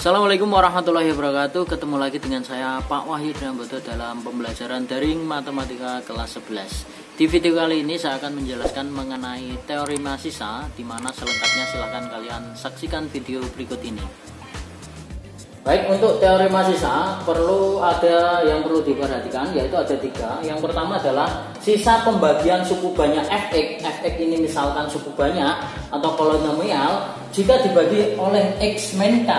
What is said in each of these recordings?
Assalamualaikum warahmatullahi wabarakatuh. Ketemu lagi dengan saya Pak Wahyu Dambodo dalam pembelajaran daring matematika kelas 11. Di video kali ini saya akan menjelaskan mengenai teorema sisa, di mana selengkapnya silahkan kalian saksikan video berikut ini. Baik, untuk teorema sisa yang perlu diperhatikan, yaitu ada tiga. Yang pertama adalah sisa pembagian suku banyak fx. Fx ini misalkan suku banyak atau polinomial, jika dibagi oleh x min k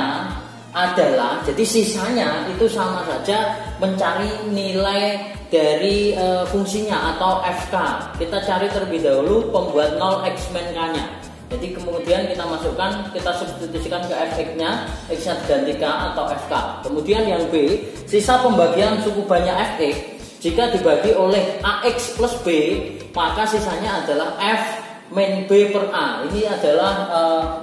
adalah, jadi sisanya itu sama saja mencari nilai dari fungsinya atau fk. Kita cari terlebih dahulu pembuat 0 x min k nya. Jadi kemudian kita masukkan, kita substitusikan ke fx-nya, x-nya diganti k atau fk. Kemudian yang B, sisa pembagian suku banyak fx. Jika dibagi oleh ax plus b, maka sisanya adalah f min b per a. Ini adalah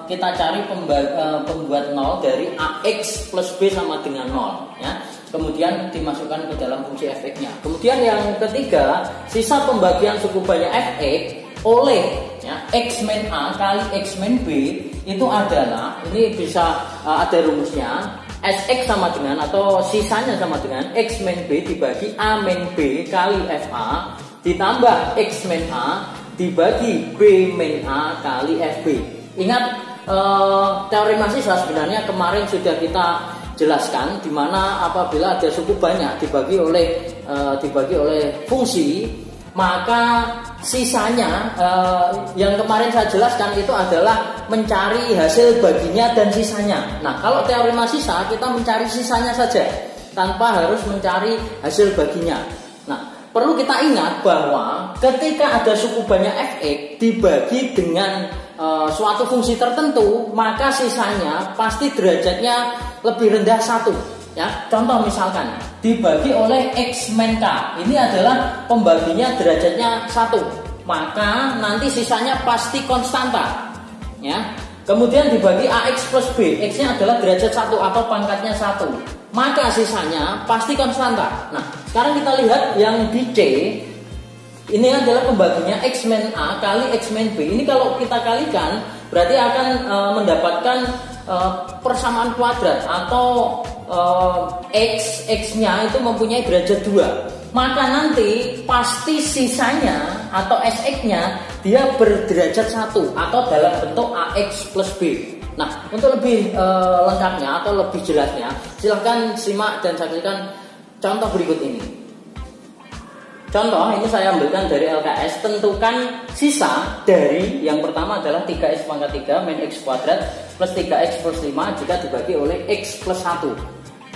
kita cari pembuat 0 dari ax plus b sama dengan 0, ya. Kemudian dimasukkan ke dalam fungsi fx-nya. Kemudian yang ketiga, sisa pembagian suku banyak fx oleh, ya, x min a kali x min b itu adalah, ini bisa ada rumusnya, sx sama dengan atau sisanya sama dengan x min b dibagi a min b kali fa ditambah x min a dibagi b min a kali fb. Ingat, teorema sisa sebenarnya kemarin sudah kita jelaskan, di mana apabila ada suku banyak dibagi oleh fungsi, maka sisanya yang kemarin saya jelaskan itu adalah mencari hasil baginya dan sisanya. Nah, kalau teorema sisa kita mencari sisanya saja tanpa harus mencari hasil baginya. Nah, perlu kita ingat bahwa ketika ada suku banyak fx dibagi dengan suatu fungsi tertentu, maka sisanya pasti derajatnya lebih rendah 1. Ya, contoh misalkan dibagi oleh x min k, ini adalah pembaginya derajatnya 1, maka nanti sisanya pasti konstanta, ya. Kemudian dibagi ax plus b, x-nya adalah derajat 1 atau pangkatnya 1, maka sisanya pasti konstanta. Nah, sekarang kita lihat yang di C, ini adalah pembaginya x min a kali x min b. Ini kalau kita kalikan berarti akan mendapatkan persamaan kuadrat atau x-nya itu mempunyai derajat 2. Maka nanti pasti sisanya atau sx-nya dia berderajat 1 atau dalam bentuk ax plus b. Nah, untuk lebih lengkapnya atau lebih jelasnya, silahkan simak dan saksikan contoh berikut ini. Contoh ini saya ambilkan dari LKS. Tentukan sisa dari yang pertama adalah 3x pangkat 3 min x kuadrat plus 3x plus 5 jika dibagi oleh x plus 1.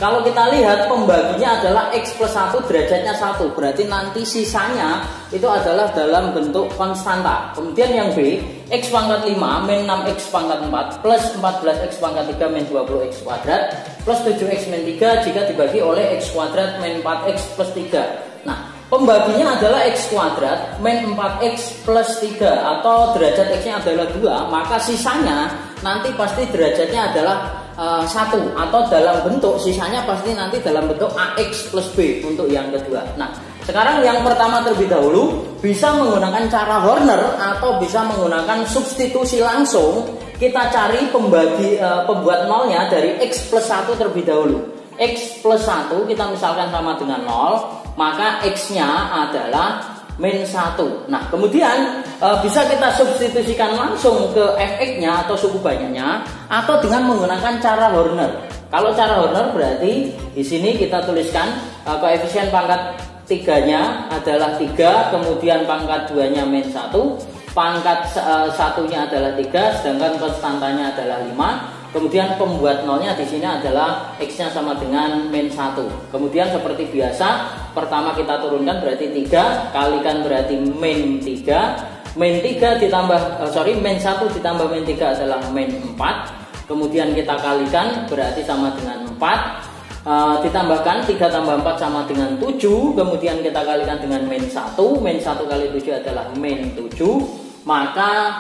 Kalau kita lihat pembaginya adalah x plus 1 derajatnya 1, berarti nanti sisanya itu adalah dalam bentuk konstanta. Kemudian yang B, x pangkat 5 min 6x pangkat 4 plus 14x pangkat 3 min 20x kuadrat plus 7x min 3 jika dibagi oleh x kuadrat min 4x plus 3. Nah, pembaginya adalah x kuadrat min 4x plus 3 atau derajat x-nya adalah 2, maka sisanya nanti pasti derajatnya adalah 1 atau dalam bentuk, sisanya pasti nanti dalam bentuk ax plus b untuk yang kedua. Nah, sekarang yang pertama terlebih dahulu bisa menggunakan cara Horner atau bisa menggunakan substitusi langsung. Kita cari pembuat nolnya dari x plus 1 terlebih dahulu. X plus 1 kita misalkan sama dengan 0, maka x-nya adalah min 1. Nah, kemudian bisa kita substitusikan langsung ke fx-nya atau suku banyaknya atau dengan menggunakan cara Horner. Kalau cara Horner berarti di sini kita tuliskan koefisien pangkat 3-nya adalah 3, kemudian pangkat 2-nya min 1, pangkat 1-nya adalah 3, sedangkan konstantanya adalah 5. Kemudian pembuat nolnya di sini adalah x-nya sama dengan min 1. Kemudian seperti biasa, pertama kita turunkan berarti 3, kalikan berarti min 3. Min 3 ditambah min 1 ditambah min 3 adalah min 4. Kemudian kita kalikan berarti sama dengan 4. Ditambahkan 3 tambah 4 sama dengan 7. Kemudian kita kalikan dengan min 1. Min 1 kali 7 adalah min 7. Maka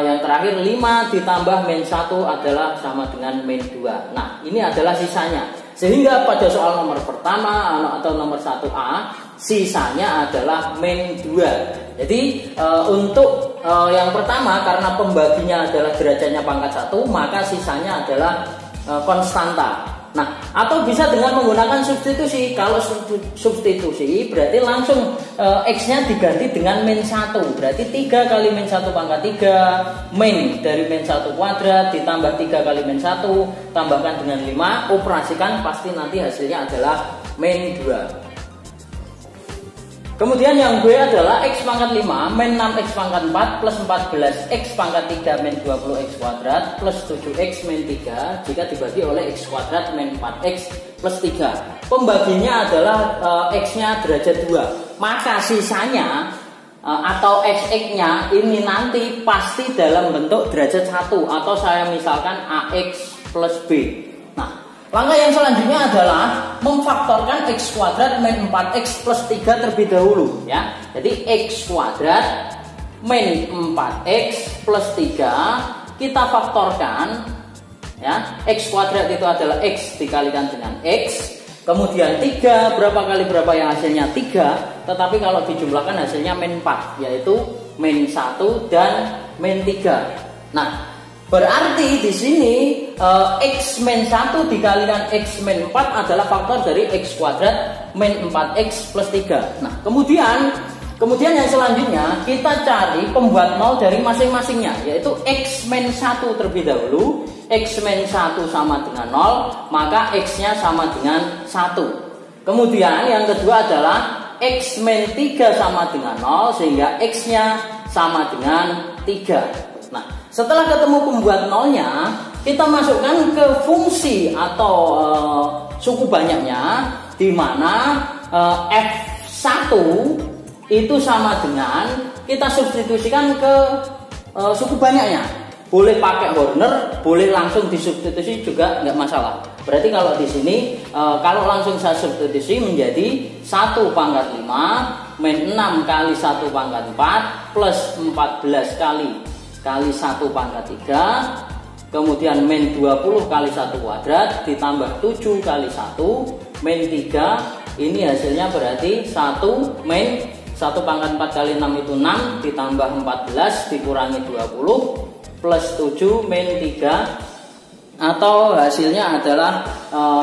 yang terakhir 5 ditambah min 1 adalah sama dengan min 2. Nah, ini adalah sisanya. Sehingga pada soal nomor pertama atau nomor 1A, sisanya adalah min 2. Jadi untuk yang pertama, karena pembaginya adalah derajatnya pangkat 1, maka sisanya adalah konstanta. Nah, atau bisa dengan menggunakan substitusi. Kalau substitusi berarti langsung X-nya diganti dengan min 1. Berarti 3 kali min 1 pangkat 3, min dari min 1 kuadrat ditambah 3 kali min 1, tambahkan dengan 5, operasikan, pasti nanti hasilnya adalah min 2. Kemudian yang B adalah X pangkat 5 min 6X pangkat 4 plus 14X pangkat 3 min 20X kuadrat plus 7X min 3 jika dibagi oleh X kuadrat min 4X plus 3. Pembaginya adalah X-nya derajat 2. Maka sisanya atau XX-nya ini nanti pasti dalam bentuk derajat 1, atau saya misalkan AX plus B. Langkah yang selanjutnya adalah memfaktorkan X kuadrat min 4X plus 3 terlebih dahulu, ya. Jadi X kuadrat min 4X plus 3 kita faktorkan, ya. X kuadrat itu adalah X dikalikan dengan X, kemudian 3 berapa kali berapa yang hasilnya 3, tetapi kalau dijumlahkan hasilnya min 4, yaitu min 1 dan min 3. Nah, berarti di sini X min 1 dikalikan X min 4 adalah faktor dari X kuadrat min 4X plus 3. Nah, kemudian yang selanjutnya kita cari pembuat nol dari masing-masingnya, yaitu X min 1 terlebih dahulu. X min 1 sama dengan 0, maka X-nya sama dengan 1. Kemudian yang kedua adalah X min 3 sama dengan 0, sehingga X-nya sama dengan 3. Nah, setelah ketemu pembuat nolnya, kita masukkan ke fungsi atau suku banyaknya, di mana F1 itu sama dengan kita substitusikan ke suku banyaknya. Boleh pakai Horner, boleh langsung disubstitusi juga nggak masalah. Berarti kalau di sini kalau langsung saya substitusi menjadi 1 pangkat 5 min 6 kali 1 pangkat 4 plus 14 kali 1 pangkat 3, kemudian min 20 kali 1 kuadrat ditambah 7 kali 1 min 3. Ini hasilnya berarti 1 min 1 pangkat 4 kali 6 itu 6 ditambah 14 dikurangi 20 plus 7 min 3, atau hasilnya adalah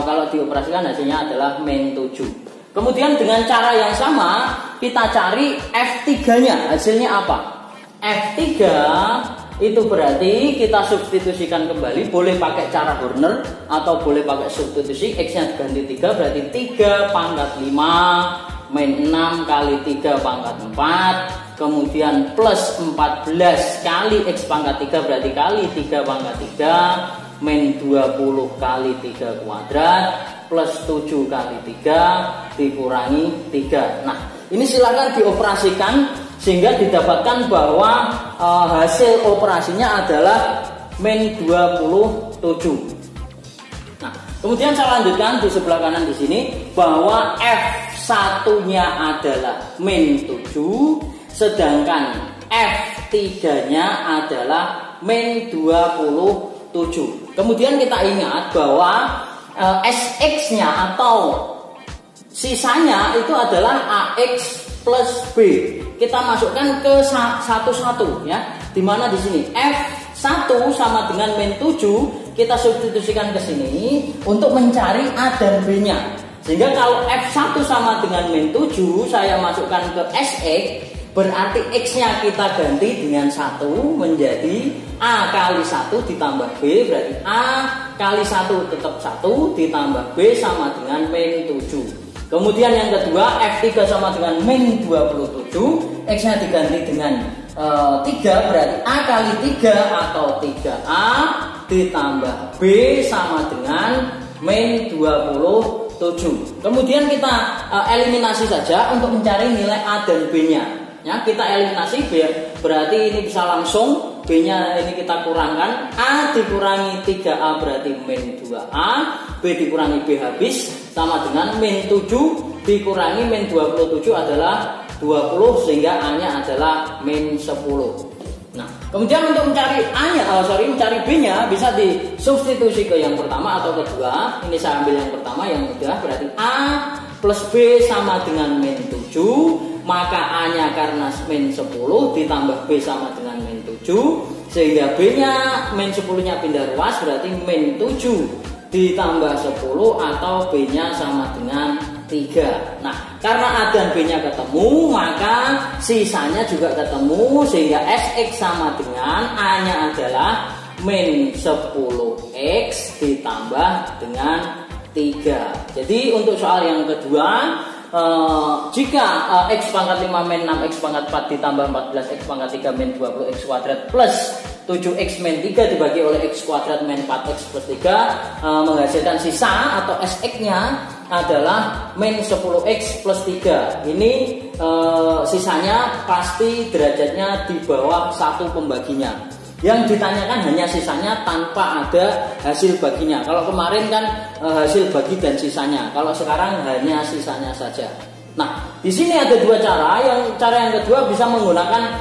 kalau dioperasikan hasilnya adalah min 7. Kemudian dengan cara yang sama kita cari F3-nya, hasilnya apa? F3 itu berarti kita substitusikan kembali, boleh pakai cara Horner atau boleh pakai substitusi. X-nya ganti 3 berarti 3 pangkat 5 min 6 kali 3 pangkat 4, kemudian plus 14 kali X pangkat 3 berarti kali 3 pangkat 3 min 20 kali 3 kuadrat plus 7 kali 3 dikurangi 3. Nah, ini silakan dioperasikan sehingga didapatkan bahwa hasil operasinya adalah min 27. Nah, kemudian saya lanjutkan di sebelah kanan di sini bahwa F1-nya adalah min 7, sedangkan F3-nya adalah min 27. Kemudian kita ingat bahwa SX-nya atau sisanya itu adalah AX plus B. Kita masukkan ke satu-satu, ya. Dimana di sini F1 sama dengan min 7 kita substitusikan ke sini untuk mencari A dan B-nya. Sehingga kalau F1 sama dengan min 7 saya masukkan ke SX, berarti X-nya kita ganti dengan 1 menjadi A kali 1 ditambah B, berarti A kali 1 tetap 1 ditambah B sama dengan min 7. Kemudian yang kedua F3 sama dengan min 27, X-nya diganti dengan 3, berarti A kali 3 atau 3A ditambah B sama dengan min 27. Kemudian kita eliminasi saja untuk mencari nilai A dan B-nya. Ya, kita eliminasi B, berarti ini bisa langsung B-nya ini kita kurangkan, A dikurangi 3A berarti min 2A, B dikurangi B habis sama dengan min 7 dikurangi min 27 adalah 20, sehingga A-nya adalah min 10. Nah, kemudian untuk mencari mencari B-nya bisa disubstitusi ke yang pertama atau kedua. Ini saya ambil yang pertama yang mudah, berarti A plus B sama dengan min 7, maka A-nya karena min 10 ditambah B sama dengan min 7, sehingga B-nya min 10-nya pindah ruas berarti min 7 ditambah 10 atau B-nya sama dengan 3. Nah, karena A dan B-nya ketemu, maka sisanya juga ketemu, sehingga Sx sama dengan A-nya adalah min 10x ditambah dengan 3. Jadi untuk soal yang kedua, jika x pangkat 5 min 6x pangkat 4 ditambah 14x pangkat 3 min 20x kuadrat plus 7x min 3 dibagi oleh x kuadrat min 4x plus 3 menghasilkan sisa atau Sx-nya adalah min 10x plus 3. Ini sisanya pasti derajatnya di bawah 1 pembaginya. Yang ditanyakan hanya sisanya tanpa ada hasil baginya. Kalau kemarin kan hasil bagi dan sisanya. Kalau sekarang hanya sisanya saja. Nah, di sini ada dua cara. Cara yang kedua bisa menggunakan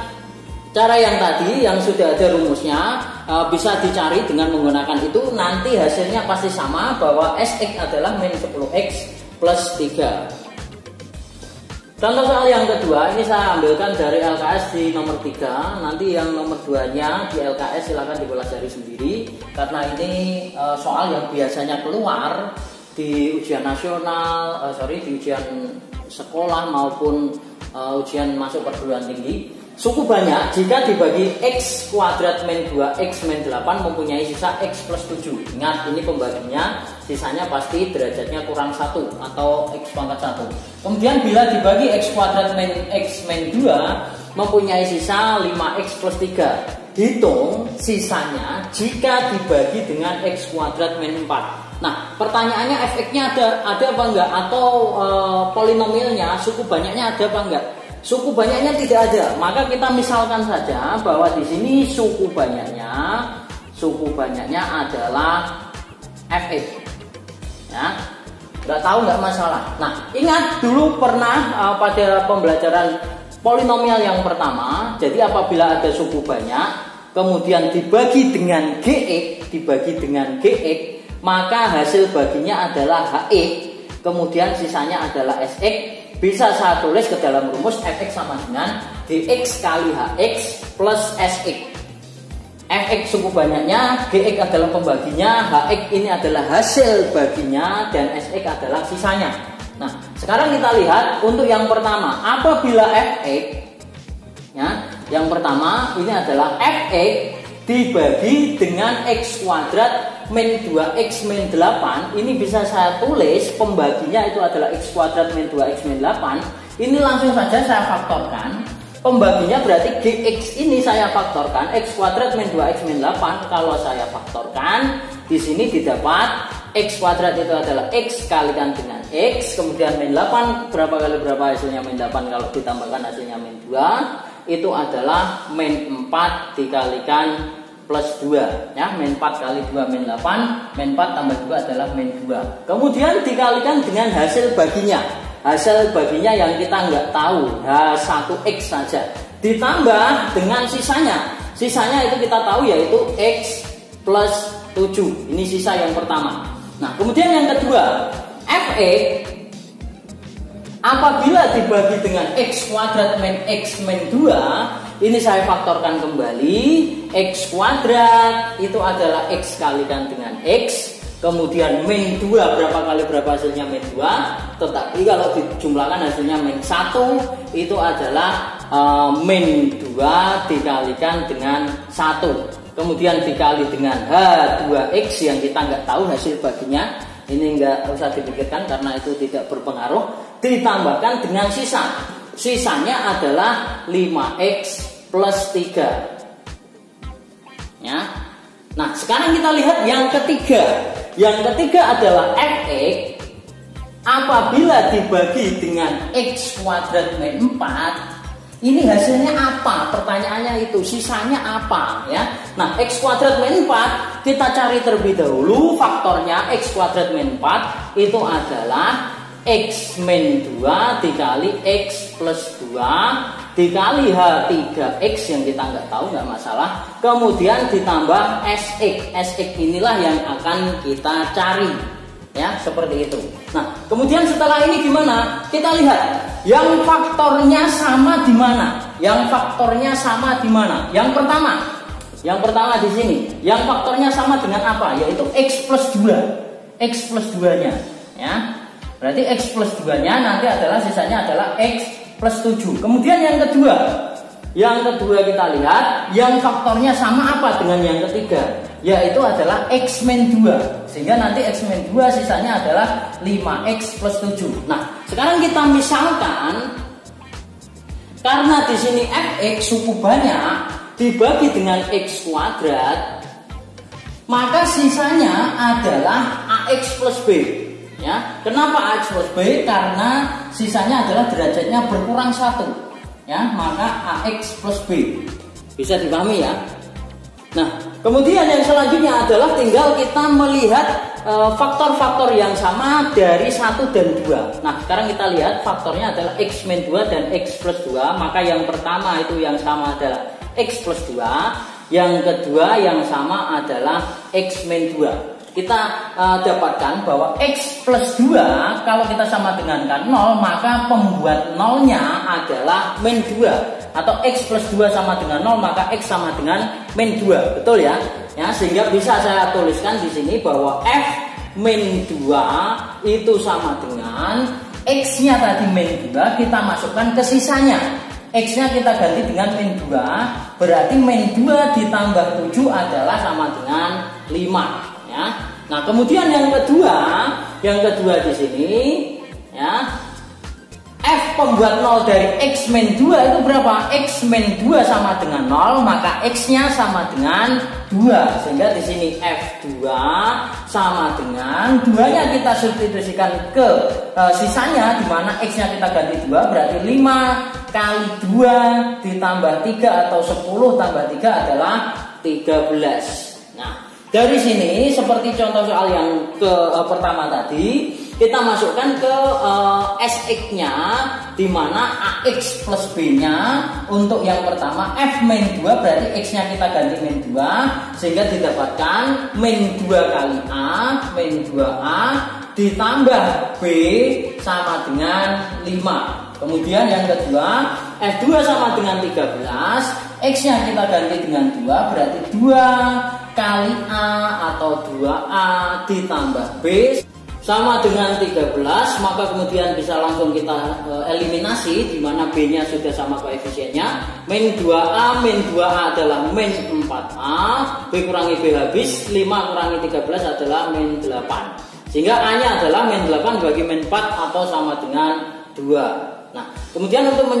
cara yang tadi yang sudah ada rumusnya, bisa dicari dengan menggunakan itu. Nanti hasilnya pasti sama, bahwa Sx adalah min 10x plus 3. Contoh soal yang kedua, ini saya ambilkan dari LKS di nomor 3. Nanti yang nomor 2-nya di LKS silahkan dipelajari sendiri, karena ini soal yang biasanya keluar di ujian nasional, di ujian sekolah maupun ujian masuk perguruan tinggi. Suku banyak jika dibagi x kuadrat min 2x min 8 mempunyai sisa x plus 7. Ingat, ini pembaginya, sisanya pasti derajatnya kurang 1 atau x pangkat 1. Kemudian bila dibagi x kuadrat min x min 2 mempunyai sisa 5x plus 3. Hitung sisanya jika dibagi dengan x kuadrat min 4. Nah, pertanyaannya Fx-nya ada apa enggak, atau polinomialnya suku banyaknya ada apa enggak? Suku banyaknya tidak ada, maka kita misalkan saja bahwa di sini suku banyaknya adalah Fx. Ya, nggak tahu nggak masalah. Nah, ingat dulu pernah pada pembelajaran polinomial yang pertama. Jadi apabila ada suku banyak, kemudian dibagi dengan gx, maka hasil baginya adalah hx, kemudian sisanya adalah sx. Bisa saya tulis ke dalam rumus Fx sama dengan Gx kali Hx plus Sx. Fx suku banyaknya, Gx adalah pembaginya, Hx ini adalah hasil baginya, dan Sx adalah sisanya. Nah, sekarang kita lihat untuk yang pertama, apabila Fx, ya, yang pertama ini adalah Fx dibagi dengan x kuadrat min 2x min 8, ini bisa saya tulis pembaginya itu adalah x kuadrat min 2x min 8. Ini langsung saja saya faktorkan. Pembaginya berarti gx ini saya faktorkan, x kuadrat min 2x min 8. Kalau saya faktorkan, di sini didapat x kuadrat itu adalah x kalikan dengan x, kemudian min 8 berapa kali berapa hasilnya min 8, kalau ditambahkan hasilnya min 2 itu adalah min 4 dikalikan plus 2, ya, min 4 kali 2 min 8, min 4 tambah 2 adalah min 2. Kemudian dikalikan dengan hasil baginya. Hasil baginya yang kita nggak tahu, H1x saja. Ditambah dengan sisanya. Sisanya itu kita tahu yaitu x plus 7. Ini sisa yang pertama. Nah, kemudian yang kedua, Fx apabila dibagi dengan x kuadrat min x min 2, ini saya faktorkan kembali. X kuadrat itu adalah x kalikan dengan x, kemudian min 2 berapa kali berapa hasilnya min 2, tetapi kalau dijumlahkan hasilnya min 1 itu adalah min 2 dikalikan dengan 1, kemudian dikali dengan H2x yang kita nggak tahu hasil baginya. Ini nggak usah dipikirkan karena itu tidak berpengaruh. Ditambahkan dengan sisa. Sisanya adalah 5x plus 3. Ya. Nah, sekarang kita lihat yang ketiga. Yang ketiga adalah Fx apabila dibagi dengan x kuadrat min 4. Ini hasilnya apa? Pertanyaannya itu, sisanya apa, ya? Nah, x kuadrat min 4 kita cari terlebih dahulu. Faktornya x kuadrat min 4 itu adalah x min 2 dikali x plus 2 dikali H3x yang kita nggak tahu, nggak masalah. Kemudian ditambah Sx. Sx inilah yang akan kita cari, ya, seperti itu. Nah, kemudian setelah ini gimana? Kita lihat yang faktornya sama di mana. Yang faktornya sama di mana? Yang pertama di sini. Yang faktornya sama dengan apa? Yaitu x plus 2. X plus 2-nya ya. Berarti X plus 2-nya nanti adalah sisanya adalah X plus 7. Kemudian yang kedua kita lihat yang faktornya sama apa dengan yang ketiga, yaitu adalah X min 2. Sehingga nanti X min 2 sisanya adalah 5X plus 7. Nah, sekarang kita misalkan karena di sini fx suku banyak dibagi dengan x kuadrat, maka sisanya adalah ax plus b. Ya, kenapa ax plus b? Karena sisanya adalah derajatnya berkurang 1. Ya, maka ax plus b. Bisa dipahami ya? Nah, kemudian yang selanjutnya adalah tinggal kita melihat faktor-faktor yang sama dari 1 dan 2. Nah, sekarang kita lihat faktornya adalah X min 2 dan X plus 2. Maka yang pertama itu yang sama adalah X plus 2. Yang kedua yang sama adalah X min 2. Kita dapatkan bahwa X plus 2 kalau kita sama dengankan 0, maka pembuat nolnya adalah min 2. Atau X plus 2 sama dengan 0, maka X sama dengan min 2. Betul ya? Ya, sehingga bisa saya tuliskan di sini bahwa F min 2 itu sama dengan X-nya tadi min 2, kita masukkan ke sisanya. X-nya kita ganti dengan min 2, berarti min 2 ditambah 7 adalah sama dengan 5 ya. Nah, kemudian yang kedua di sini ya, F pembuat 0 dari X min 2 itu berapa? X min 2 sama dengan 0, maka X-nya sama dengan 2. Sehingga di sini F2 sama dengan 2-nya kita substitusikan ke sisanya, di mana X-nya kita ganti 2, berarti 5 kali 2 ditambah 3 atau 10 tambah 3 adalah 13. Nah, dari sini seperti contoh soal yang pertama tadi, kita masukkan ke SX-nya, di mana AX plus B-nya untuk yang pertama F min 2, berarti X-nya kita ganti min 2, sehingga didapatkan min 2 kali A, min 2A ditambah B sama dengan 5. Kemudian yang kedua, F2 sama dengan 13, X-nya kita ganti dengan 2, berarti 2 kali A atau 2A ditambah B sama dengan 13, maka kemudian bisa langsung kita eliminasi, di mana B-nya sudah sama koefisiennya. Min 2A, min 2A adalah min 4A, B kurangi B habis, 5 kurangi 13 adalah min 8. Sehingga A-nya adalah min 8 bagi min 4 atau sama dengan 2. Nah, kemudian untuk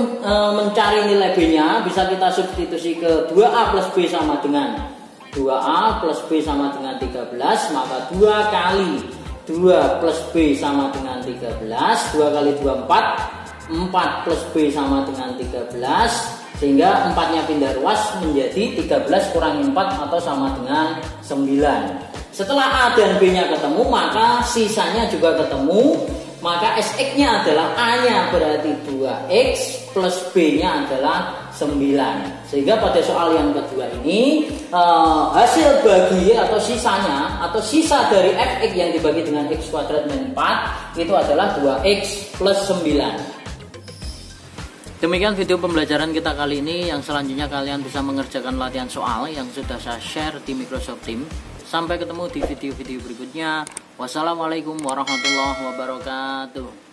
mencari nilai B-nya bisa kita substitusi ke 2A plus B sama dengan 2A plus B sama dengan 13, maka 2 kali 2 plus B sama dengan 13, 2 kali 2 4, 4 plus B sama dengan 13, sehingga 4-nya pindah ruas menjadi 13 kurangi 4 atau sama dengan 9. Setelah A dan B-nya ketemu, maka sisanya juga ketemu, maka SX-nya adalah A-nya berarti 2X plus B-nya adalah 9. Sehingga pada soal yang kedua ini hasil bagi atau sisanya atau sisa dari fx yang dibagi dengan x kuadrat min 4 itu adalah 2x plus 9. Demikian video pembelajaran kita kali ini. Yang selanjutnya kalian bisa mengerjakan latihan soal yang sudah saya share di Microsoft Teams. Sampai ketemu di video-video berikutnya. Wassalamualaikum warahmatullahi wabarakatuh.